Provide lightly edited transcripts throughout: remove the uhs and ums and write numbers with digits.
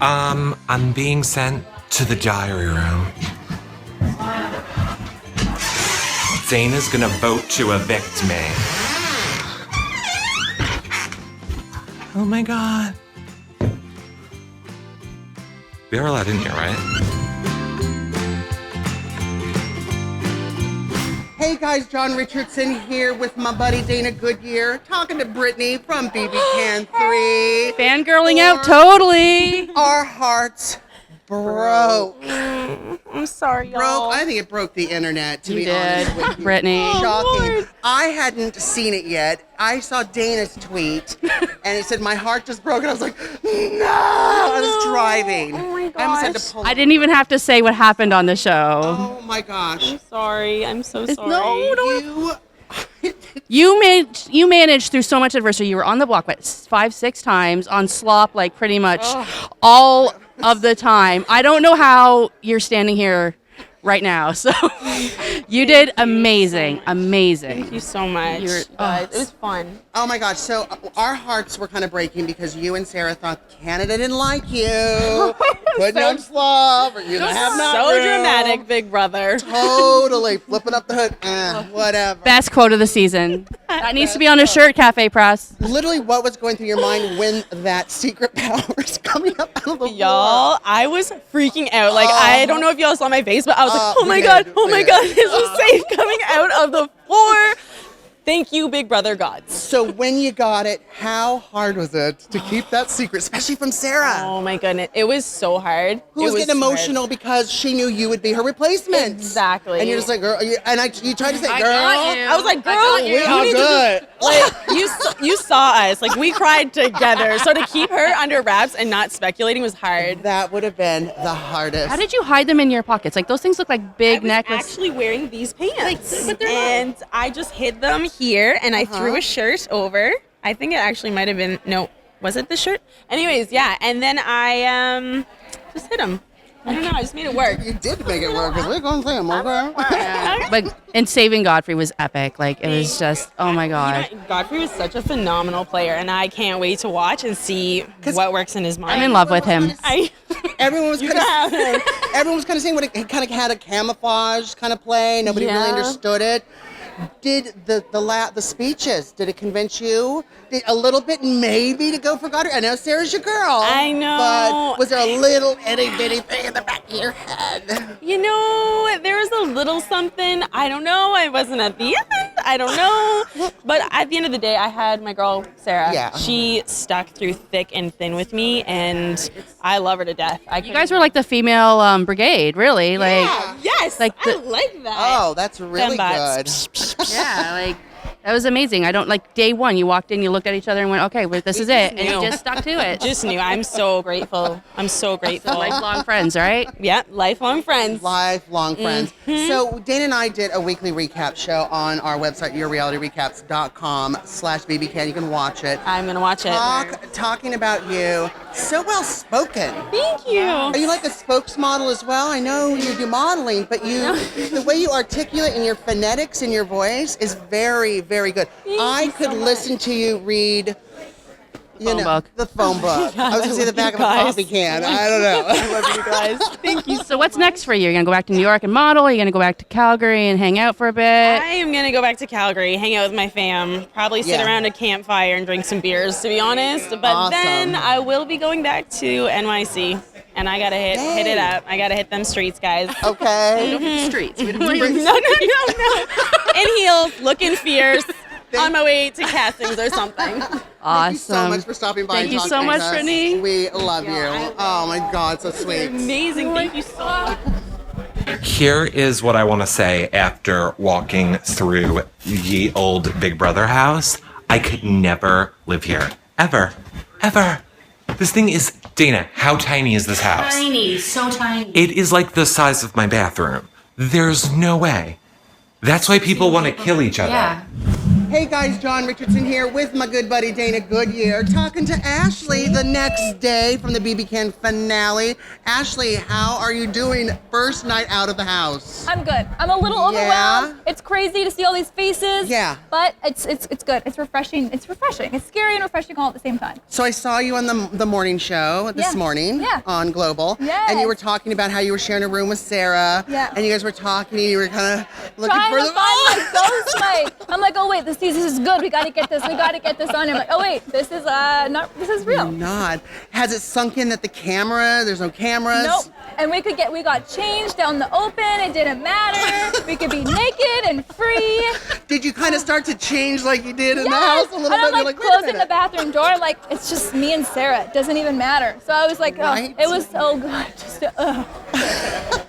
I'm being sent to the diary room. Dana's gonna vote to evict me. Oh my god. They're allowed in here, right? Hey guys, John Richardson here with my buddy Dana Goodyear, talking to Brittnee from BB3. Fangirling out totally. Our hearts broke. I'm sorry, y'all. I think it broke the internet, to You be did, honest with you. Brittnee. Shocking. Lord. I hadn't seen it yet. I saw Dana's tweet, and it said, my heart just broke, and I was like, no! I was driving. Oh my I almost had gosh. to pull I didn't even have to say what happened on the show. Oh my gosh. I'm sorry. I'm so sorry. No, You You managed through so much adversity. You were on the block, what, 5-6 times on slop, like pretty much all of the time. I don't know how you're standing here right now. So you did amazing, amazing. Thank you so much. Guys. It was fun. Oh my gosh, so our hearts were kind of breaking because you and Sarah thought Canada didn't like you. Putting on slop, or you have not So room. dramatic, big brother. Totally flipping up the hood. Whatever. Best quote of the season. That needs to be on a shirt, Cafe Press. Literally, what was going through your mind when that secret power is coming up out of the Y'all, I was freaking out. Like, I don't know if y'all saw my face, but I was like, oh we my did, God, oh we my did. God, this is safe coming out of the floor. Thank you, big brother gods. So when you got it, how hard was it to keep that secret, especially from Sarah? Oh my goodness. It was so hard. Who was It getting so hard. emotional because she knew you would be her replacement. Exactly. And you're just like, girl, you tried to say, girl. I was like, girl, got We you. all need to good. like you saw us. Like, we cried together. So to keep her under wraps and not speculating was hard. That would have been the hardest. How did you hide them in your pockets? Like those things look like big I was necklaces. actually wearing these pants, but they're and I just hid them here, and I threw a shirt over. I think it actually might have been was it the shirt? Anyways, yeah, and then I just hid them. I don't know. I just made it work. You did make it work because we're going to see him, okay? But and saving Godfrey was epic. Like it was just, oh my god. You know, Godfrey was such a phenomenal player, and I can't wait to watch and see what works in his mind. I'm in love with him. Everyone was kind have him. of everyone was kind of saying what it kind of had a camouflage kind of play. Nobody really Yeah. understood it. Did the speeches? Did it convince you a little bit maybe to go for Godfrey? I know Sarah's your girl. I know. But was there a little itty bitty thing in the back of your head? You know, there was a little something. I don't know. I wasn't at the end. I don't know. But at the end of the day, I had my girl, Sarah. Yeah. She stuck through thick and thin with me, and I love her to death. You guys were like the female brigade, really. Like Yes, like I like that. Oh, that's really good. yeah, like that was amazing. I don't like day one. You walked in, you looked at each other, and went, "Okay, well, this is it," and you just stuck to it. Just knew. I'm so grateful. I'm so grateful. Lifelong friends, right? Yeah, lifelong friends. Lifelong friends. So Dana and I did a weekly recap show on our website, yourrealityrecaps.com/bbcan. You can watch it. I'm gonna watch it. Talking about you, so well spoken. Thank you. Are you like a spokesmodel as well? I know you do modeling, but the way you articulate and your phonetics in your voice is very, very good. I could listen to you read, Phone book. the phone book. I was going to say the back of a guys. coffee can. I don't know. I love you guys. Thank you. So what's next for you? You're gonna go back to New York and model? You're gonna go back to Calgary and hang out for a bit? I am gonna go back to Calgary, hang out with my fam, probably sit Yeah. around a campfire and drink some beers, to be honest. But Awesome. then I will be going back to NYC, and I gotta hit it up. I gotta hit them streets, guys. Okay. The streets. We don't No, in heels, looking fierce, on my way to castings or something. Awesome. Thank you so much for stopping by. Thank and you talking so to much, us. Brittnee. We love you. Oh my God, so sweet. Amazing. Thank you so much. Here is what I want to say after walking through the old Big Brother house. I could never live here. Ever. Ever. This thing is, Dana, how tiny is this house? Tiny, so tiny. It is like the size of my bathroom. There's no way. That's why people want to kill each other. Yeah. Hey guys, John Richardson here with my good buddy Dana Goodyear, talking to Ashleigh the next day from the BB Can finale. Ashleigh, how are you doing first night out of the house? I'm good. I'm a little overwhelmed. Yeah? It's crazy to see all these faces. Yeah. But it's good. It's refreshing. It's refreshing. It's scary and refreshing all at the same time. So I saw you on the morning show this morning on Global. Yes. And you were talking about how you were sharing a room with Sarah. Yeah. And you guys were talking and you were kind of looking Trying for to the find my ghost light. I'm like, oh wait, this is good. We gotta get this. We gotta get this on. I'm like, oh wait, this is real. Not. Has it sunk in that there's no cameras? Nope. And we got changed down the open. It didn't matter. We could be naked and free. Did you kind of start to change like you did in the house a little and bit? I'm You're like wait a closing minute. the bathroom door. I'm like, it's just me and Sarah. It doesn't even matter. So I was like, Right? it was so good just to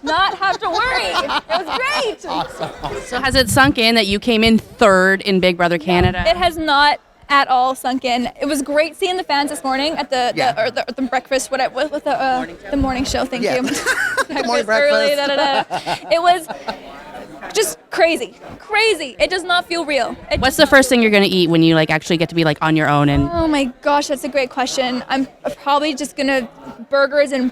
not have to worry. It was great. Awesome. So has it sunk in that you came in third in Big Brother Canada? It has not at all sunk in. It was great seeing the fans this morning at the breakfast, with the morning show. Thank Yeah. you. Good morning, Early, breakfast. It was just crazy. It does not feel real. What's the first thing you're going to eat when you actually get to be on your own? And Oh my gosh, that's a great question. I'm probably just gonna burgers and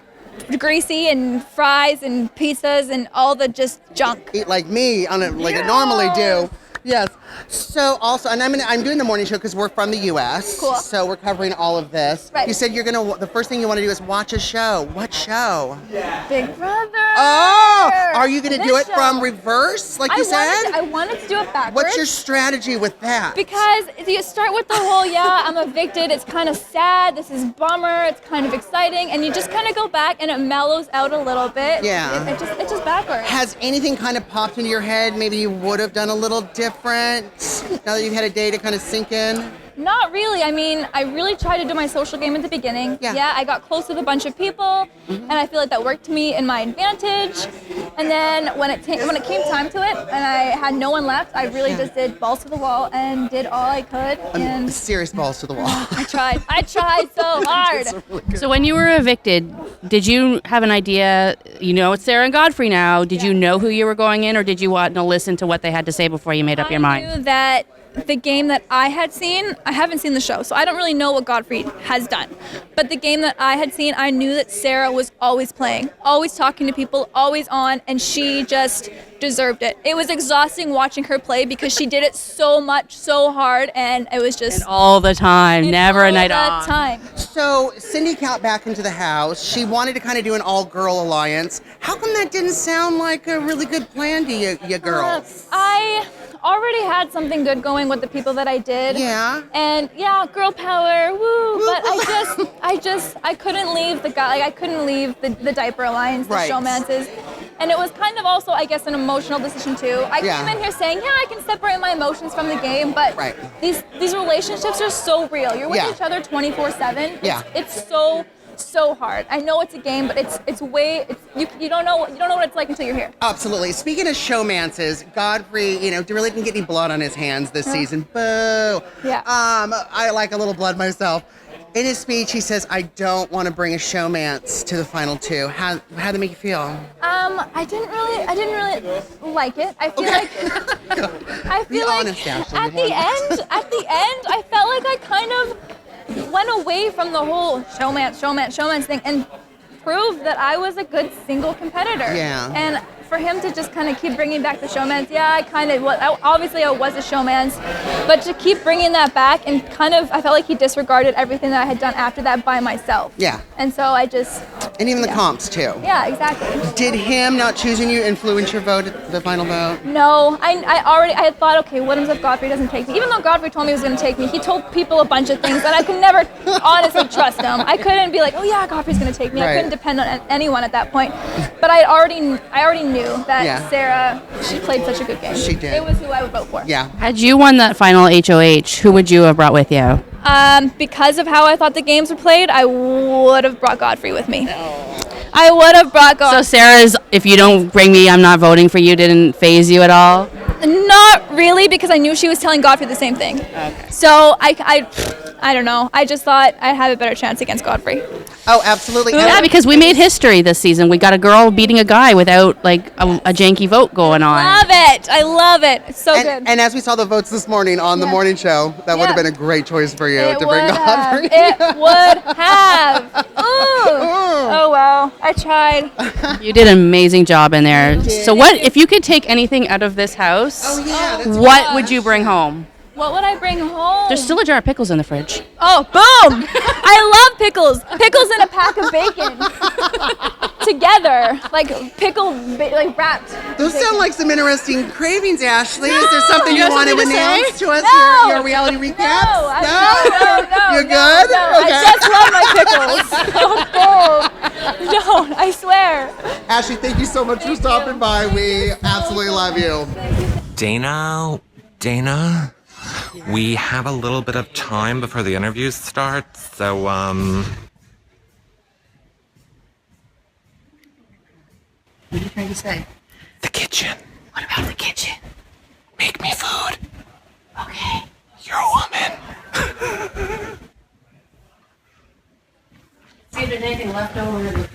greasy and fries and pizzas and all the just junk. Eat like me on it like I normally do. Yes. So also, and I'm doing the morning show because we're from the U.S. Cool. So we're covering all of this. Right. You said the first thing you want to do is watch a show. What show? Big Brother. Oh, are you going to do This it from show. reverse, like you said? I wanted to do it backwards. What's your strategy with that? Because you start with the whole, I'm evicted, it's kind of sad, this is bummer, it's kind of exciting, and you just kind of go back and it mellows out a little bit. Yeah. It's just backwards. Has anything kind of popped into your head? Maybe you would have done a little different now that you've had a day to kind of sink in? Not really. I mean, I really tried to do my social game at the beginning. Yeah. I got close with a bunch of people, and I feel like that worked to me in my advantage. And then when it came time to it, and I had no one left, I really just did balls to the wall and did all I could. And Serious balls to the wall. I tried. I tried so hard. so when you were evicted, did you have an idea? It's Sarah and Godfrey now. Did you know who you were going in, or did you want to listen to what they had to say before you made up your mind? I knew that the game that I had seen, I haven't seen the show, so I don't really know what Godfrey has done. But the game that I had seen, I knew that Sarah was always playing, always talking to people, always on, and she just deserved it. It was exhausting watching her play because she did it so much, so hard, and it was just... And all the time, never a night all off. the time. So Cindy got back into the house. She wanted to kind of do an all-girl alliance. How come that didn't sound like a really good plan to you girls? I already had something good going with the people that I did. Yeah. And girl power, woo. But I couldn't leave the guy. I couldn't leave the diaper alliance, the Right. showmances. And it was kind of also, I guess, an emotional decision too. I Yeah. came in here saying, I can separate my emotions from the game, but Right. these relationships are so real. You're with Yeah. each other 24/7. Yeah. It's so hard. I know it's a game, but you don't know what it's like until you're here. Absolutely. Speaking of showmances, Godfrey, really didn't get any blood on his hands this season. Boo. Yeah. I like a little blood myself. In his speech, he says, "I don't want to bring a showmance to the final two." How did it make you feel? I didn't really like it. I feel Be like honest, Ashley, at be the honest. end, I felt like I kind of went away from the whole showmance thing and proved that I was a good single competitor. Yeah. And for him to just kind of keep bringing back the showmance, I kind of was. Obviously, I was a showmance, but to keep bringing that back and I felt like he disregarded everything that I had done after that by myself. Yeah. And so I just. And even the comps, too. Yeah, exactly. Did him not choosing you influence your vote, the final vote? No, I had thought, okay, what if Godfrey doesn't take me? Even though Godfrey told me he was going to take me, he told people a bunch of things that I could never honestly trust him. I couldn't be like, oh yeah, Godfrey's going to take me. Right. I couldn't depend on anyone at that point. But I already knew that Yeah. Sarah, she played such a good game. She did. It was who I would vote for. Yeah. Had you won that final HOH, who would you have brought with you? Because of how I thought the games were played, I would have brought Godfrey with me. I would have brought Godfrey. So Sarah's, if you don't bring me, I'm not voting for you, didn't phase you at all? Not really, because I knew she was telling Godfrey the same thing. Okay. So I don't know. I just thought I'd have a better chance against Godfrey. Oh, absolutely. Yeah, because we made history this season. We got a girl beating a guy without like a janky vote going on. Love it. I love it. It's so good. And as we saw the votes this morning on the morning show, that would have been a great choice for you It to bring would have. Godfrey. It would have. Oh well, I tried. You did an amazing job in there. So what if you could take anything out of this house? Oh, yeah. That's What would you bring home? What would I bring home? There's still a jar of pickles in the fridge. Oh, boom! I love pickles. Pickles and a pack of bacon together, like like wrapped. Those sound like some interesting cravings, Ashleigh. Is there No. something you have want to something to announce to us? No. Your reality recaps? No. You're good? No, Okay. I just love my pickles. Don't. I swear. Ashleigh, thank you so much for stopping by. We absolutely love you. Dana, we have a little bit of time before the interviews start, so, What are you trying to say? the kitchen. What about the kitchen? Make me food. Okay. You're a woman. See if there's anything left over in the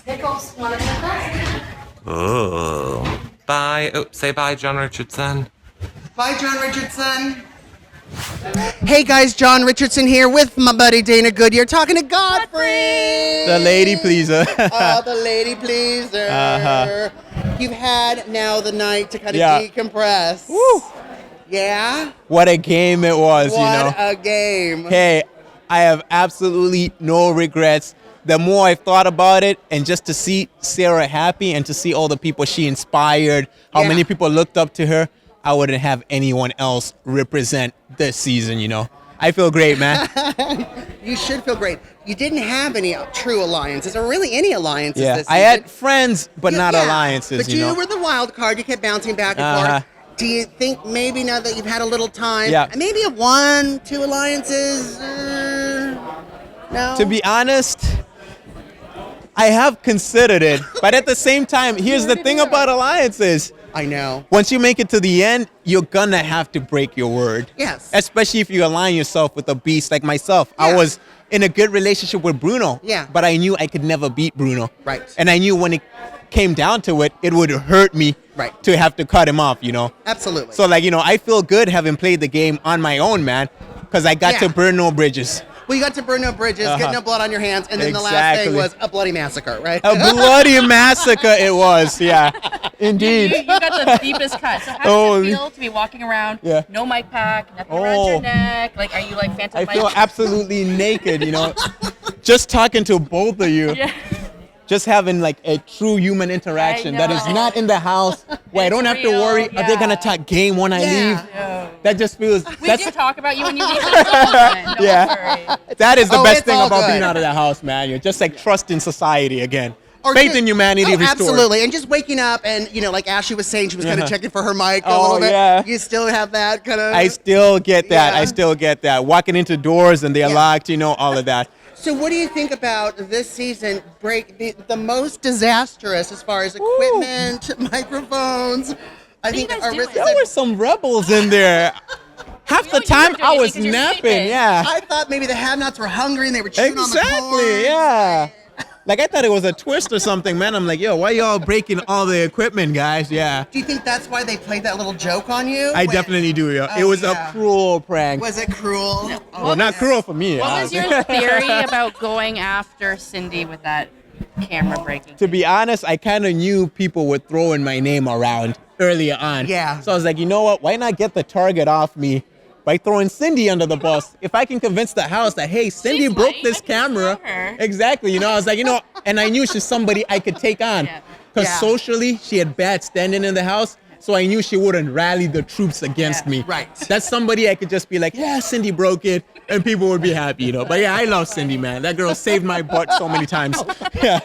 pickles. Want to pickles? Oh. Bye. Oh, say bye, John Richardson. Bye, John Richardson. Hey guys, John Richardson here with my buddy Dana Goodyear talking to Godfrey. The lady pleaser. Oh, the lady pleaser. Uh-huh. You've had now the night to kind of Yeah. decompress. Woo. Yeah? What a game it was, What you know. a game. Hey, I have absolutely no regrets. The more I've thought about it, and just to see Sarah happy and to see all the people she inspired, how Yeah. many people looked up to her, I wouldn't have anyone else represent this season, you know. I feel great, man. You should feel great. You didn't have any true alliances, or really any alliances Yeah, this I season. had friends, but not Yeah, alliances, But you know. were the wild card. You kept bouncing back and Uh-huh. forth. Do you think maybe now that you've had a little time, Yeah. maybe a 1-2 alliances? No? To be honest, I have considered it, but at the same time, here's the thing about alliances. I know. Once you make it to the end, you're gonna have to break your word. Yes. Especially if you align yourself with a beast like myself. I Yeah. was in a good relationship with Bruno. Yeah. But I knew I could never beat Bruno. Right. And I knew when it came down to it, it would hurt me Right. to have to cut him off, you know? Absolutely. So, like, you know, I feel good having played the game on my own, man, because I got Yeah. to burn no bridges. well, you got to burn no bridges, get no blood on your hands, and then the last thing Exactly. was a bloody massacre, right? A bloody massacre it was, yeah. Indeed. You got the deepest cut. So how does Holy- it feel to be walking around? Yeah. No mic pack, nothing around your Oh. neck. Like, are you like Phantom I Mike? feel absolutely naked, you know. Just talking to both of you. Yeah. Just having like a true human interaction that is know. not in the house where I don't have to real, worry, are they gonna yeah. talk game when I Yeah. leave? No. That just feels We that's do talk about you when you leave. Don't yeah. worry. That is the Oh, best it's thing all about good. being out of the house, man. You're just like trust in society again. Or Faith just- in humanity oh, restored. absolutely. And just waking up and, you know, like Ashley was saying, she was kind of Yeah. checking for her mic a Oh, little bit. yeah. You still have that kind of... I still get that. Yeah. I still get that. Walking into doors and they're Yeah. locked, you know, all of that. So what do you think about this season the most disastrous as far as equipment, microphones? I think you guys our doing? There were some rebels in there. Half the know you time were I doing it was 'cause you're napping, sleeping. yeah. I thought maybe the have-nots were hungry and they were chewing on the cords. Exactly, yeah. Like I thought it was a twist or something, man. I'm like, yo, why y'all breaking all the equipment, guys? Yeah. Do you think that's why they played that little joke on you? I definitely do, yo. Oh, It was yeah. a cruel prank. Was it cruel? Oh, Well, not cruel for me. What was your theory about going after Cindy with that camera breaking? To be honest, I kind of knew people were throwing my name around earlier on. Yeah. So I was like, you know what? Why not get the target off me by throwing Cindy under the bus? If I can convince the house that, hey, Cindy She's broke white, this I can camera. throw her. Exactly. You know, I was like, you know, and I knew she's somebody I could take on. Yeah. Because Yeah. socially, she had bad standing in the house. So I knew she wouldn't rally the troops against Yeah. me. Right. That's somebody I could just be like, yeah, Cindy broke it, and people would be happy, you know. But yeah, I love Cindy, man. That girl saved my butt so many times. Yeah,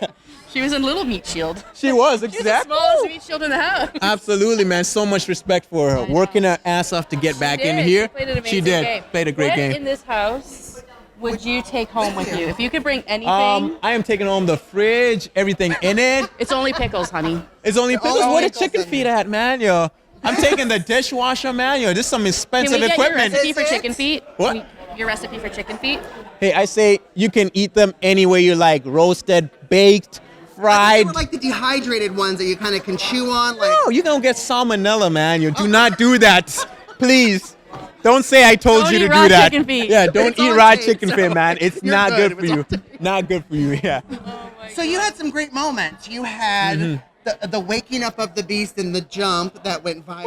She was in Little Meat Shield. she was, She was the exactly. smallest meat shield in the house. Absolutely, man. So much respect for her. Working her ass off to get back in here. She played an amazing She did. game. Played a great When game. in this house would you take home with you? If you could bring anything, I am taking home the fridge, everything in it. it's only pickles, honey. It's only pickles. only Where the pickles chicken in feet at, man, yo? I'm taking the dishwasher, man, yo. This is some Can expensive we get your equipment. recipe for chicken feet? What? Your recipe for chicken feet? Hey, I say you can eat them any way you like. Roasted, baked, fried. Or like the dehydrated ones that you kind of can chew on. Like, No, you're going to get salmonella, man. You do not do that. Please. Don't say I told Don't you to eat do raw that. chicken feet. Yeah, don't It's eat on raw tape, chicken so feet, man. It's you're not good. good for It's you. on tape. Not good for you, yeah. so you had some great moments. You had the waking up of the beast and the jump that went viral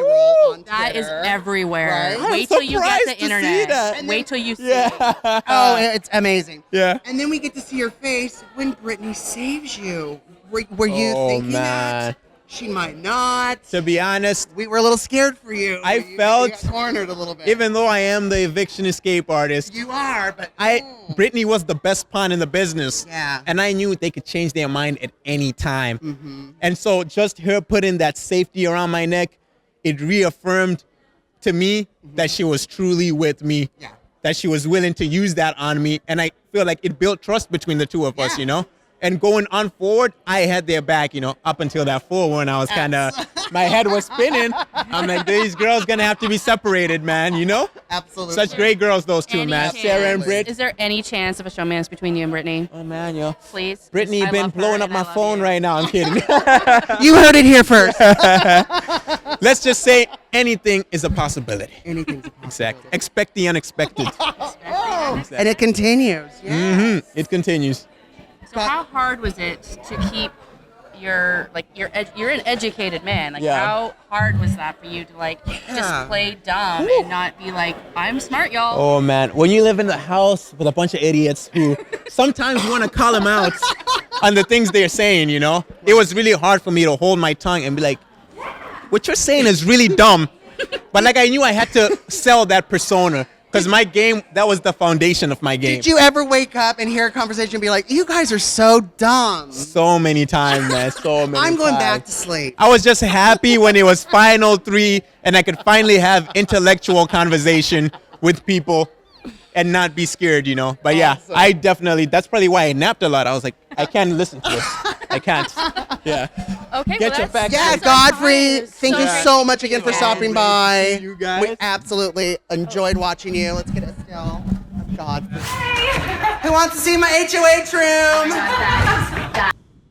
on Twitter. That is everywhere. Right? Wait till you get surprised the to see internet. that. And Wait till you see it. Yeah. Oh, it's amazing. Yeah. And then we get to see your face when Brittnee saves you. Were you Oh, thinking man. that? She might not. To be honest, We were a little scared for you. I You felt- got cornered a little bit. even though I am the eviction escape artist, you are, but Brittnee was the best pawn in the business. Yeah. And I knew they could change their mind at any time. And so just her putting that safety around my neck, it reaffirmed to me that she was truly with me. Yeah. That she was willing to use that on me. And I feel like it built trust between the two of us, Yeah. you know? And going on forward, I had their back, you know, up until that full one. I was kind of, my head was spinning. I'm like, these girls gonna have to be separated, man, you know? absolutely. Such great girls, those two, Any man. chance- Sarah and Britt. Is there any chance of a showmance between you and Brittnee? Oh, man, yo. Please. Brittnee I been love her blowing up and my I love phone you. right now. I'm kidding. You heard it here first. Let's just say anything is a possibility. Anything's a possibility. Exactly. Expect the unexpected. And it continues. Yeah. It continues. So how hard was it to keep your you're an educated man? Like Yeah. how hard was that for you to like Yeah. just play dumb and not be like I'm smart, y'all? Oh, man. When you live in the house with a bunch of idiots who sometimes want to call them out on the things they're saying, you know, it was really hard for me to hold my tongue and be like, what you're saying is really dumb. But like I knew I had to sell that persona because my game, that was the foundation of my game. Did you ever wake up and hear a conversation and be like, you guys are so dumb? So many times, man. So many I'm going times. back to sleep. I was just happy when it was final 3 and I could finally have intellectual conversation with people and not be scared, you know. But yeah, Awesome. I definitely, that's probably why I napped a lot. I was like, I can't listen to this. I can't. Yeah. Okay, Get well, your that's- facts Yeah, straight. Godfrey, thank you great so to much meet again you for guys. stopping by. You guys. We absolutely enjoyed watching you. Let's get a still of Godfrey. Who wants to see my HOH room?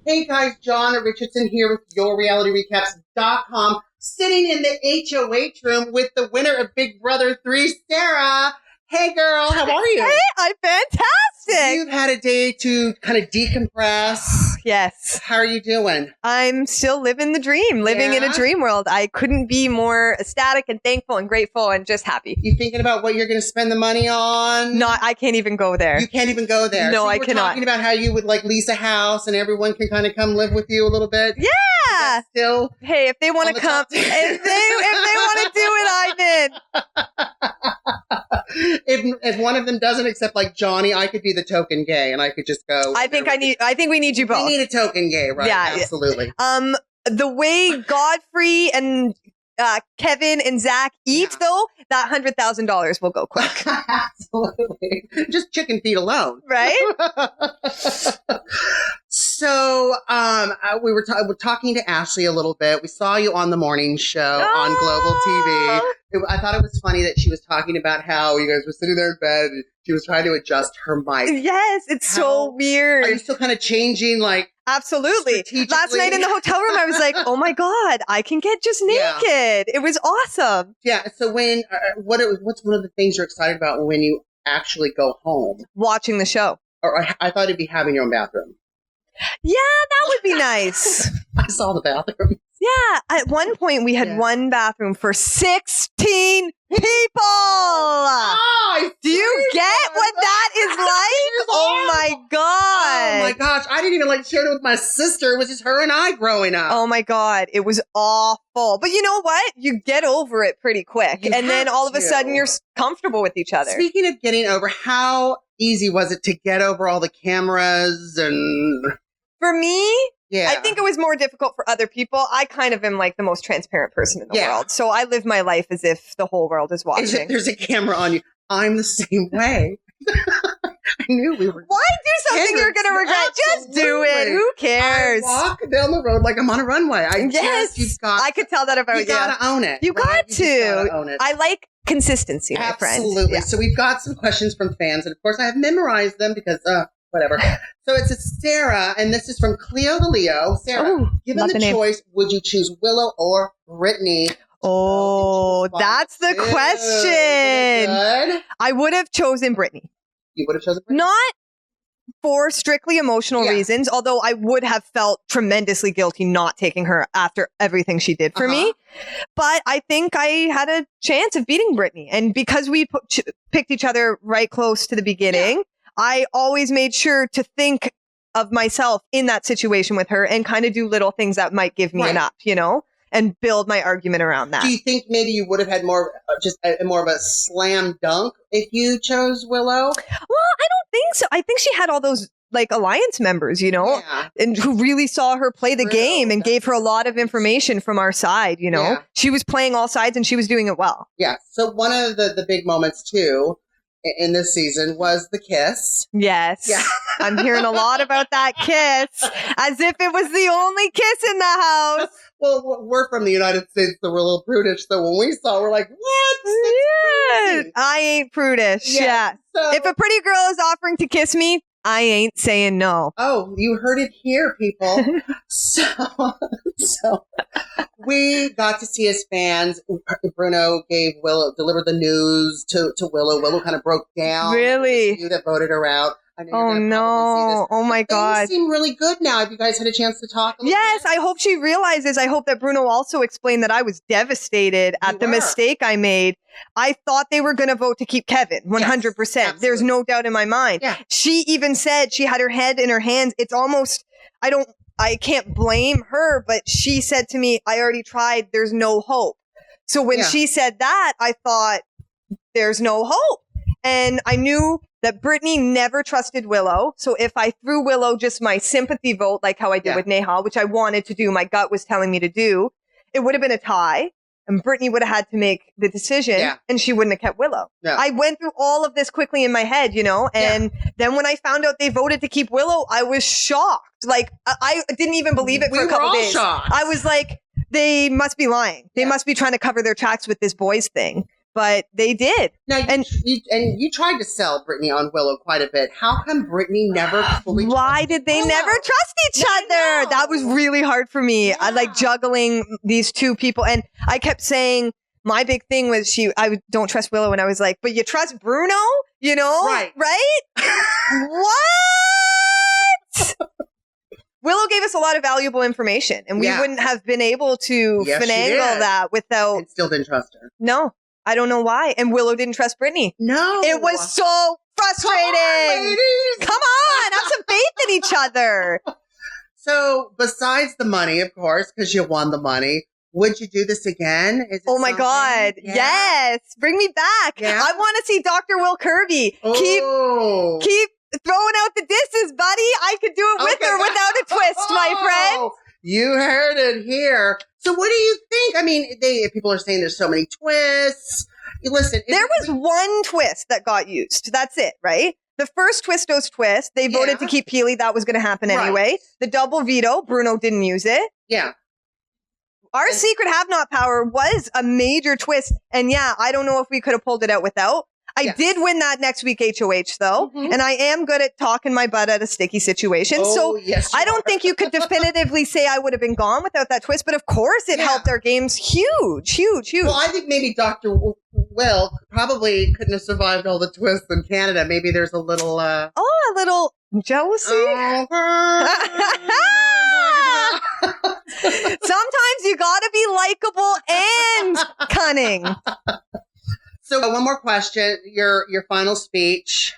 Hey guys, John Richardson here with YourRealityRecaps.com, sitting in the HOH room with the winner of Big Brother 3, Sarah. Hey girl, how are you? Hey, I'm fantastic. You've had a day to kind of decompress. Yes, How are you doing? I'm still living the dream, living in Yeah? a dream world. I couldn't be more ecstatic and thankful and grateful and just happy. You thinking about what you're going to spend the money on? I can't even go there. You can't even go there. No, So I you were cannot. talking about how you would like lease a house and everyone can kind of come live with you a little bit. Yeah. Still, Hey, if they want On to the come, top. if they want to do it, I'm in. if one of them doesn't accept like Johnny, I could be the token gay and I could just go. I think we need you We both. need a token gay, right? Yeah. Absolutely. The way Godfrey and Kevin and Zach eat, Yeah. though, that $100,000 will go quick, Absolutely. Just chicken feet alone. right? So, we were talking to Ashleigh a little bit. We saw you on the morning show on Global TV. I thought it was funny that she was talking about how you guys were sitting there in bed and she was trying to adjust her mic. Yes, it's How- so weird. Are you still kind of changing, like, Absolutely. strategically? Last night in the hotel room, I was like, oh my God, I can get just Yeah. naked. It was awesome. yeah, so when, what's one of the things you're excited about when you actually go home? Watching the show. Or I thought it'd be having your own bathroom. Yeah, that would be nice. I saw the bathroom. Yeah. At one point, we had Yeah. one bathroom for 16 people. Oh, Do you get what that is like? Oh my God. Oh my gosh, I didn't even like share it with my sister. It was just her and I growing up. Oh my God. It was awful. But you know what? You get over it pretty quick. You And then have all of a to. sudden, you're comfortable with each other. Speaking of getting over, how easy was it to get over all the cameras and For me, yeah? I think it was more difficult for other people. I kind of am like the most transparent person in the Yeah. world. So I live my life as if the whole world is Is it- watching. there's a camera on you. I'm the same way. I knew we were. Why do something you're going to regret? Just do it. Absolutely. Who cares? I walk down the road like I'm on a runway. I could tell that about you. You gotta own it. You right? got You to. just gotta own it. I like consistency, my friend. Absolutely. Yeah. So we've got some questions from fans, and of course I have memorized them because whatever. So it's a Sarah, and this is from Cleo the Leo. Sarah, given the choice, would you choose Willow or Brittnee? Oh, that's the question. I would have chosen Brittnee. You would have chosen Brittnee? Not for strictly emotional reasons, although I would have felt tremendously guilty not taking her after everything she did for me. But I think I had a chance of beating Brittnee. And because we picked each other right close to the beginning, I always made sure to think of myself in that situation with her and kind of do little things that might give me an up, you know, and build my argument around that. Do you think maybe you would have had more of a slam dunk if you chose Willow? Well, I don't think so. I think she had all those like alliance members, you know, and who really saw her play the game and gave her a lot of information from our side, you know. She was playing all sides and she was doing it well. Yeah. So one of the big moments too in this season was the kiss. Yes. Yeah. I'm hearing a lot about that kiss as if it was the only kiss in the house. Well, we're from the United States, so we're a little prudish. So when we saw, we're like, what? Yeah. I ain't prudish. Yeah. So, if a pretty girl is offering to kiss me, I ain't saying no. Oh, you heard it here, people. So we got to see as fans. Bruno delivered the news to Willow. Willow kind of broke down. Really? You that voted her out. I know oh no! Oh my God! Things seem really good now. Have you guys had a chance to talk? Yes, I hope she realizes. I hope that Bruno also explained that I was devastated at the mistake I made. I thought they were going to vote to keep Kevin, 100%. Yes, there's no doubt in my mind. Yeah. She even said she had her head in her hands. It's almost, I can't blame her, but she said to me, I already tried. There's no hope. So when she said that, I thought there's no hope. And I knew that Brittnee never trusted Willow. So if I threw Willow just my sympathy vote, like how I did with Neha, which I wanted to do, my gut was telling me to do, it would have been a tie. And Brittnee would have had to make the decision and she wouldn't have kept Willow. No. I went through all of this quickly in my head, you know, and then when I found out they voted to keep Willow, I was shocked. Like, I didn't even believe it for a couple days. Shocked. I was like, they must be lying. They must be trying to cover their tracks with this boys thing. But they did. Now, you tried to sell Brittnee on Willow quite a bit. How come Brittnee never fully Why did they never trust each other? That was really hard for me. Yeah. I like juggling these two people. And I kept saying, my big thing was I don't trust Willow. And I was like, but you trust Bruno? You know? Right? What? Willow gave us a lot of valuable information. And we wouldn't have been able to finagle that without... And still didn't trust her. No. I don't know why. And Willow didn't trust Brittnee. No. It was so frustrating. Come on, have some faith in each other. So besides the money, of course, because you won the money, would you do this again? Oh my God. Yeah. Yes. Bring me back. Yeah. I want to see Dr. Will Kirby. Oh. Keep throwing out the disses, buddy. I could do it with or without a twist, my friend. You heard it here. So what do you think? I mean, people are saying there's so many twists. Listen. There was one twist that got used. That's it, right? The first Twistos twist, they voted to keep Peely. That was going to happen anyway. The double veto, Bruno didn't use it. Yeah. Our secret have-not power was a major twist. And I don't know if we could have pulled it out without. I did win that next week HOH though, and I am good at talking my butt out of sticky situations. Oh, so I don't think you could definitively say I would have been gone without that twist, but of course it helped our games huge. Well, I think maybe Dr. Will probably couldn't have survived all the twists in Canada. Maybe there's a little... a little jealousy? Sometimes you gotta be likable and cunning. So one more question. Your final speech.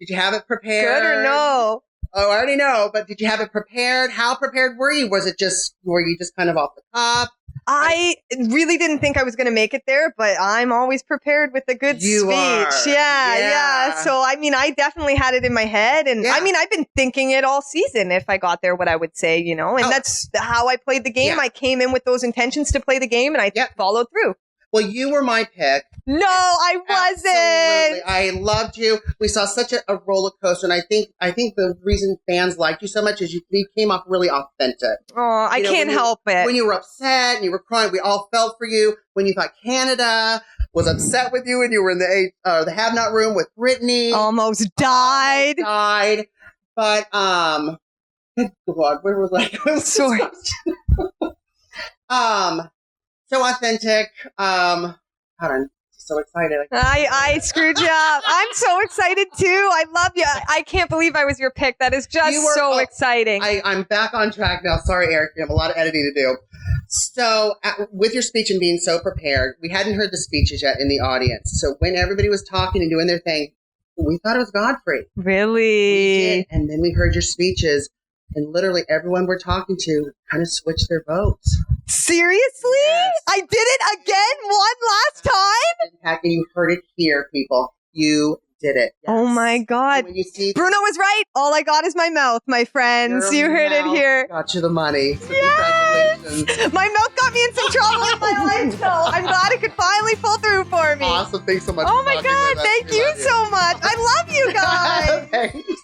Did you have it prepared? Good or no? Oh, I already know, but did you have it prepared? How prepared were you? Were you just kind of off the cuff? I really didn't think I was going to make it there, but I'm always prepared with a good speech. Are. Yeah. So, I mean, I definitely had it in my head. And I mean, I've been thinking it all season if I got there, what I would say, you know, and that's how I played the game. I came in with those intentions to play the game and I followed through. Well, you were my pick. No, I wasn't. Absolutely. I loved you. We saw such a roller coaster, and I think the reason fans liked you so much is you came off really authentic. Oh, I can't help it. When you were upset and you were crying, we all felt for you. When you thought Canada was upset with you and you were in the have not room with Brittnee. Almost died. But, good God, where was I? Sorry. So authentic. Hold on. So excited. I screwed you up. I'm so excited too. I love you. I can't believe I was your pick. That is just so exciting. I'm back on track now. Sorry, Eric. We have a lot of editing to do. So with your speech and being so prepared, we hadn't heard the speeches yet in the audience. So when everybody was talking and doing their thing, we thought it was Godfrey. Really? We did. And then we heard your speeches, and literally everyone we're talking to kind of switched their votes. Seriously? Yes. I did it again one last time? And you heard it here, people. You did it. Yes. Oh my God. When you see Bruno was right. All I got is my mouth, my friends. You heard it here. Got you the money. So yes. Congratulations. My mouth got me in some trouble in my life, so I'm glad it could finally pull through for me. Awesome. Thanks so much. Oh my God. Thank you so much. I love you guys. Thanks.